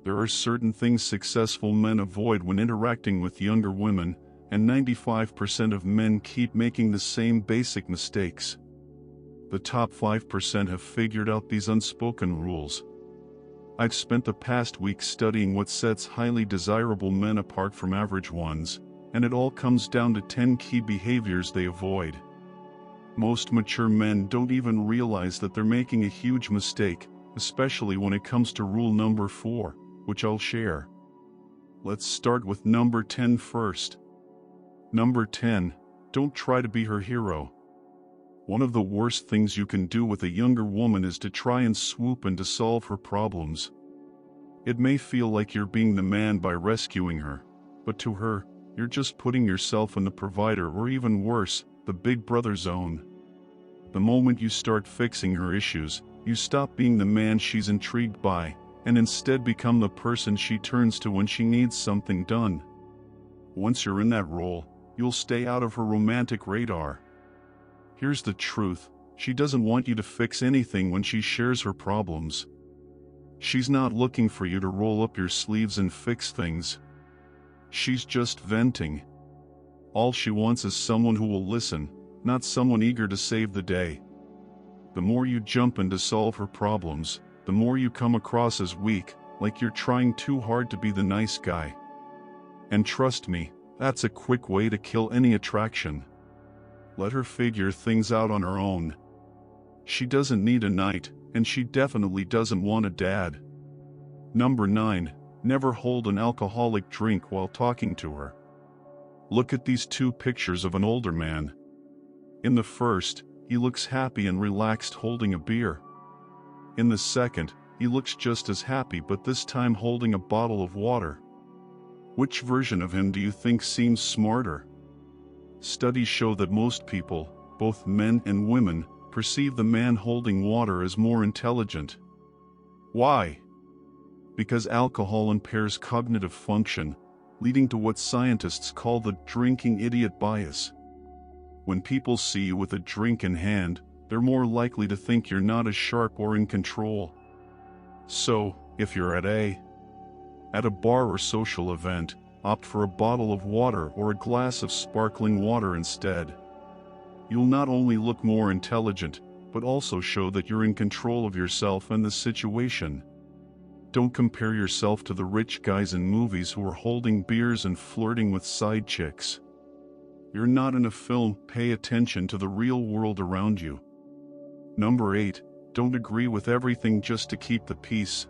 There are certain things successful men avoid when interacting with younger women, and 95% of men keep making the same basic mistakes. The top 5% have figured out these unspoken rules. I've spent the past week studying what sets highly desirable men apart from average ones, and it all comes down to 10 key behaviors they avoid. Most mature men don't even realize that they're making a huge mistake, especially when it comes to rule number 4, which I'll share. Let's start with number 10 first. Number 10, don't try to be her hero. One of the worst things you can do with a younger woman is to try and swoop in to solve her problems. It may feel like you're being the man by rescuing her, but to her, you're just putting yourself in the provider or even worse, the big brother zone. The moment you start fixing her issues, you stop being the man she's intrigued by, and instead become the person she turns to when she needs something done. Once you're in that role, you'll stay out of her romantic radar. Here's the truth, she doesn't want you to fix anything when she shares her problems. She's not looking for you to roll up your sleeves and fix things. She's just venting. All she wants is someone who will listen, not someone eager to save the day. The more you jump in to solve her problems, the more you come across as weak, like you're trying too hard to be the nice guy. And trust me, that's a quick way to kill any attraction. Let her figure things out on her own. She doesn't need a knight, and she definitely doesn't want a dad. Number 9, never hold an alcoholic drink while talking to her. Look at these two pictures of an older man. In the first, he looks happy and relaxed holding a beer. In the second, he looks just as happy but this time holding a bottle of water. Which version of him do you think seems smarter? Studies show that most people, both men and women, perceive the man holding water as more intelligent. Why? Because alcohol impairs cognitive function, leading to what scientists call the drinking idiot bias. When people see you with a drink in hand, they're more likely to think you're not as sharp or in control. So, if you're at a bar or social event, opt for a bottle of water or a glass of sparkling water instead. You'll not only look more intelligent, but also show that you're in control of yourself and the situation. Don't compare yourself to the rich guys in movies who are holding beers and flirting with side chicks. You're not in a film, pay attention to the real world around you. Number 8, don't agree with everything just to keep the peace.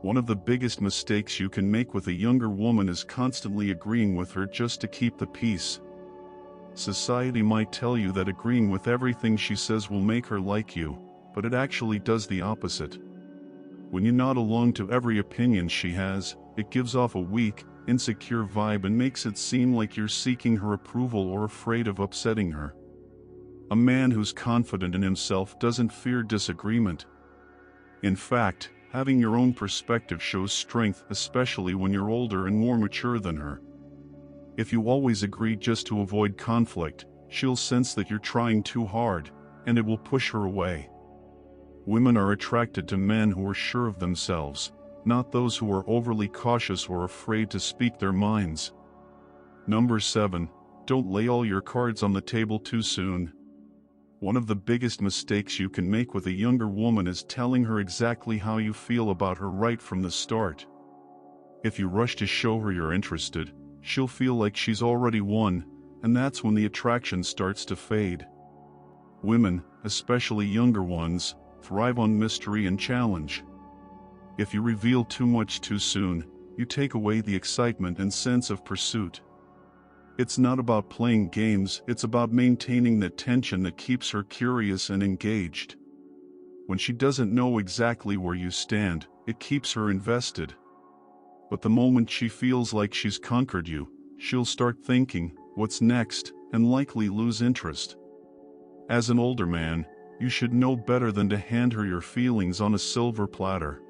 One of the biggest mistakes you can make with a younger woman is constantly agreeing with her just to keep the peace. Society might tell you that agreeing with everything she says will make her like you, but it actually does the opposite. When you nod along to every opinion she has, it gives off a weak, insecure vibe and makes it seem like you're seeking her approval or afraid of upsetting her. A man who's confident in himself doesn't fear disagreement. In fact, having your own perspective shows strength, especially when you're older and more mature than her. If you always agree just to avoid conflict, she'll sense that you're trying too hard, and it will push her away. Women are attracted to men who are sure of themselves, not those who are overly cautious or afraid to speak their minds. Number 7, don't lay all your cards on the table too soon. One of the biggest mistakes you can make with a younger woman is telling her exactly how you feel about her right from the start. If you rush to show her you're interested, she'll feel like she's already won, and that's when the attraction starts to fade. Women, especially younger ones, thrive on mystery and challenge. If you reveal too much too soon, you take away the excitement and sense of pursuit. It's not about playing games, it's about maintaining the tension that keeps her curious and engaged. When she doesn't know exactly where you stand, it keeps her invested. But the moment she feels like she's conquered you, she'll start thinking, what's next, and likely lose interest. As an older man, you should know better than to hand her your feelings on a silver platter.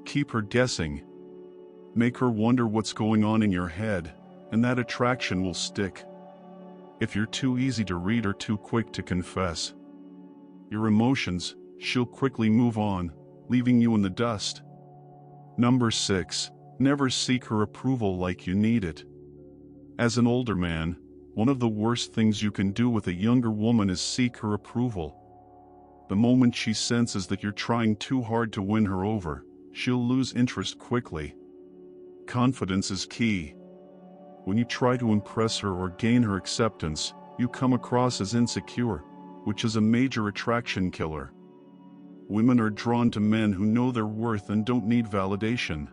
Keep her guessing. Make her wonder what's going on in your head, and that attraction will stick. If you're too easy to read or too quick to confess your emotions, she'll quickly move on, leaving you in the dust. Number 6. Never seek her approval like you need it. As an older man, one of the worst things you can do with a younger woman is seek her approval. The moment she senses that you're trying too hard to win her over, she'll lose interest quickly. Confidence is key. When you try to impress her or gain her acceptance, you come across as insecure, which is a major attraction killer. Women are drawn to men who know their worth and don't need validation.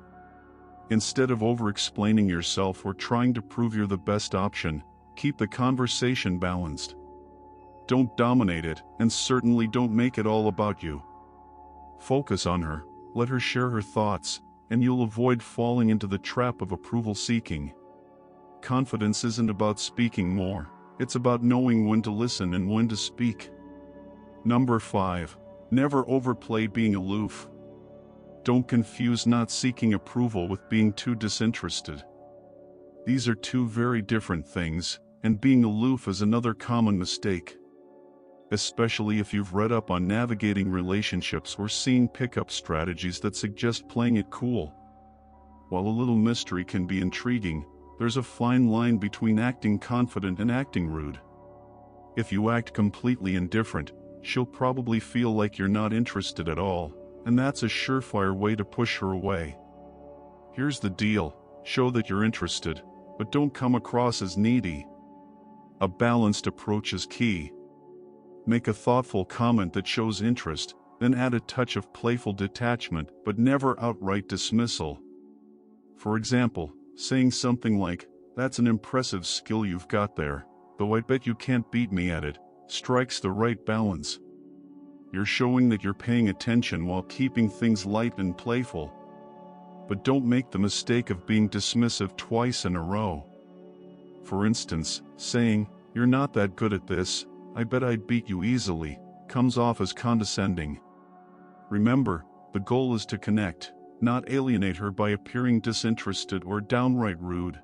Instead of over-explaining yourself or trying to prove you're the best option, keep the conversation balanced. Don't dominate it, and certainly don't make it all about you. Focus on her, let her share her thoughts, and you'll avoid falling into the trap of approval seeking. Confidence isn't about speaking more, it's about knowing when to listen and when to speak. Number 5. Never overplay being aloof. Don't confuse not seeking approval with being too disinterested. These are two very different things, and being aloof is another common mistake. Especially if you've read up on navigating relationships or seen pickup strategies that suggest playing it cool. While a little mystery can be intriguing, there's a fine line between acting confident and acting rude. If you act completely indifferent, she'll probably feel like you're not interested at all, and that's a surefire way to push her away. Here's the deal: show that you're interested, but don't come across as needy. A balanced approach is key. Make a thoughtful comment that shows interest, then add a touch of playful detachment, but never outright dismissal. For example, saying something like, "That's an impressive skill you've got there, though I bet you can't beat me at it," strikes the right balance. You're showing that you're paying attention while keeping things light and playful. But don't make the mistake of being dismissive twice in a row. For instance, saying, "You're not that good at this, I bet I'd beat you easily," comes off as condescending. Remember, the goal is to connect, not alienate her by appearing disinterested or downright rude.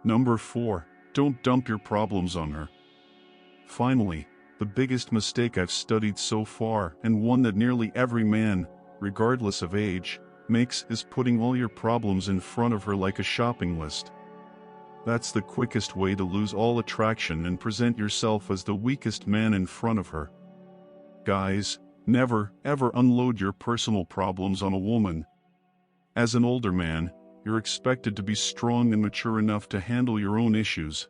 Number 4. Don't dump your problems on her. Finally, the biggest mistake I've studied so far, and one that nearly every man, regardless of age, makes, is putting all your problems in front of her like a shopping list. That's the quickest way to lose all attraction and present yourself as the weakest man in front of her. Guys, never, ever unload your personal problems on a woman. As an older man, you're expected to be strong and mature enough to handle your own issues.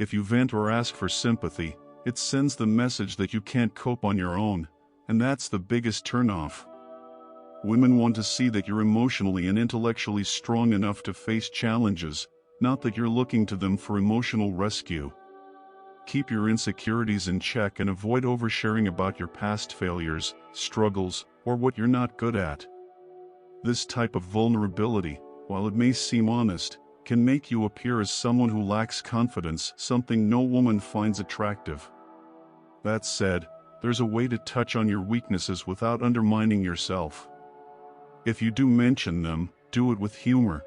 If you vent or ask for sympathy, it sends the message that you can't cope on your own, and that's the biggest turnoff. Women want to see that you're emotionally and intellectually strong enough to face challenges, not that you're looking to them for emotional rescue. Keep your insecurities in check and avoid oversharing about your past failures, struggles, or what you're not good at. This type of vulnerability, while it may seem honest, can make you appear as someone who lacks confidence, something no woman finds attractive. That said, there's a way to touch on your weaknesses without undermining yourself. If you do mention them, do it with humor.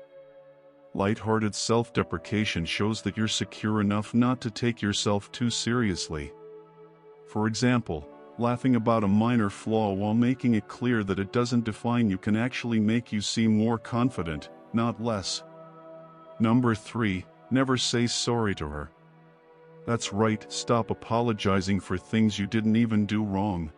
Light-hearted self-deprecation shows that you're secure enough not to take yourself too seriously. For example, laughing about a minor flaw while making it clear that it doesn't define you can actually make you seem more confident, not less. Number 3. Never say sorry to her. That's right, stop apologizing for things you didn't even do wrong.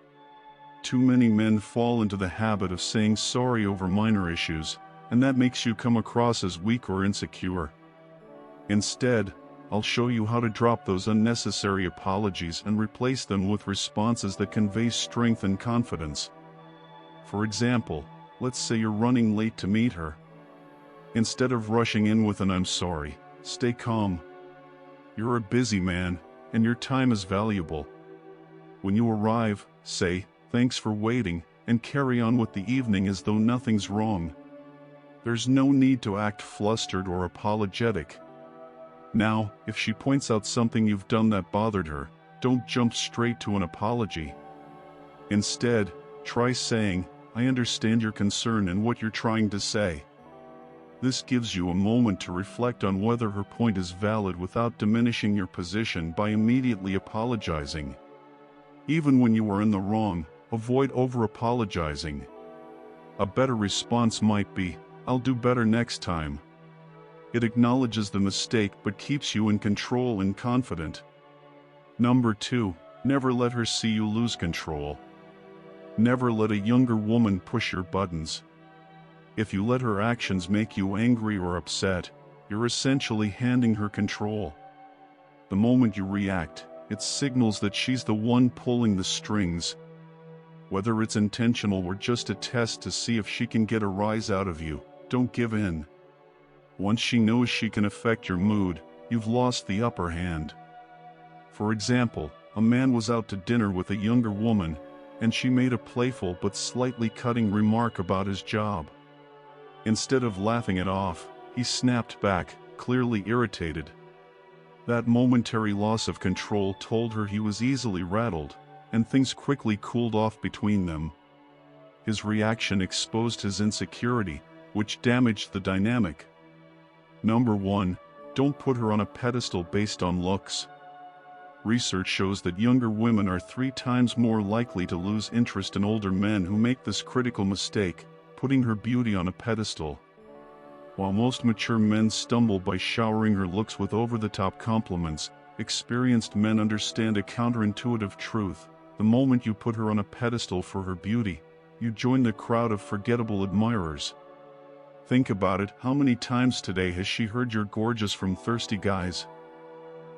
Too many men fall into the habit of saying sorry over minor issues, and that makes you come across as weak or insecure. Instead, I'll show you how to drop those unnecessary apologies and replace them with responses that convey strength and confidence. For example, let's say you're running late to meet her. Instead of rushing in with an "I'm sorry," stay calm. You're a busy man, and your time is valuable. When you arrive, say, "Thanks for waiting," and carry on with the evening as though nothing's wrong. There's no need to act flustered or apologetic. Now, if she points out something you've done that bothered her, don't jump straight to an apology. Instead, try saying, "I understand your concern and what you're trying to say." This gives you a moment to reflect on whether her point is valid without diminishing your position by immediately apologizing. Even when you are in the wrong, avoid over-apologizing. A better response might be, "I'll do better next time." It acknowledges the mistake but keeps you in control and confident. Number 2, never let her see you lose control. Never let a younger woman push your buttons. If you let her actions make you angry or upset, you're essentially handing her control. The moment you react, it signals that she's the one pulling the strings. Whether it's intentional or just a test to see if she can get a rise out of you, don't give in. Once she knows she can affect your mood, you've lost the upper hand. For example, a man was out to dinner with a younger woman, and she made a playful but slightly cutting remark about his job. Instead of laughing it off, he snapped back, clearly irritated. That momentary loss of control told her he was easily rattled, and things quickly cooled off between them. His reaction exposed his insecurity, which damaged the dynamic. Number 1, don't put her on a pedestal based on looks. Research shows that younger women are 3 times more likely to lose interest in older men who make this critical mistake, putting her beauty on a pedestal. While most mature men stumble by showering her looks with over-the-top compliments, experienced men understand a counterintuitive truth. The moment you put her on a pedestal for her beauty, you join the crowd of forgettable admirers. Think about it, how many times today has she heard you're gorgeous from thirsty guys?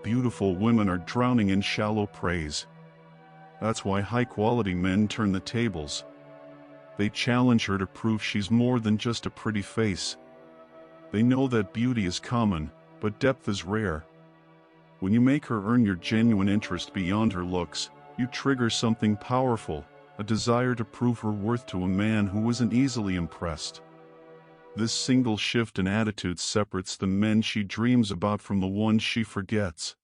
Beautiful women are drowning in shallow praise. That's why high-quality men turn the tables. They challenge her to prove she's more than just a pretty face. They know that beauty is common, but depth is rare. When you make her earn your genuine interest beyond her looks, you trigger something powerful, a desire to prove her worth to a man who isn't easily impressed. This single shift in attitude separates the men she dreams about from the ones she forgets.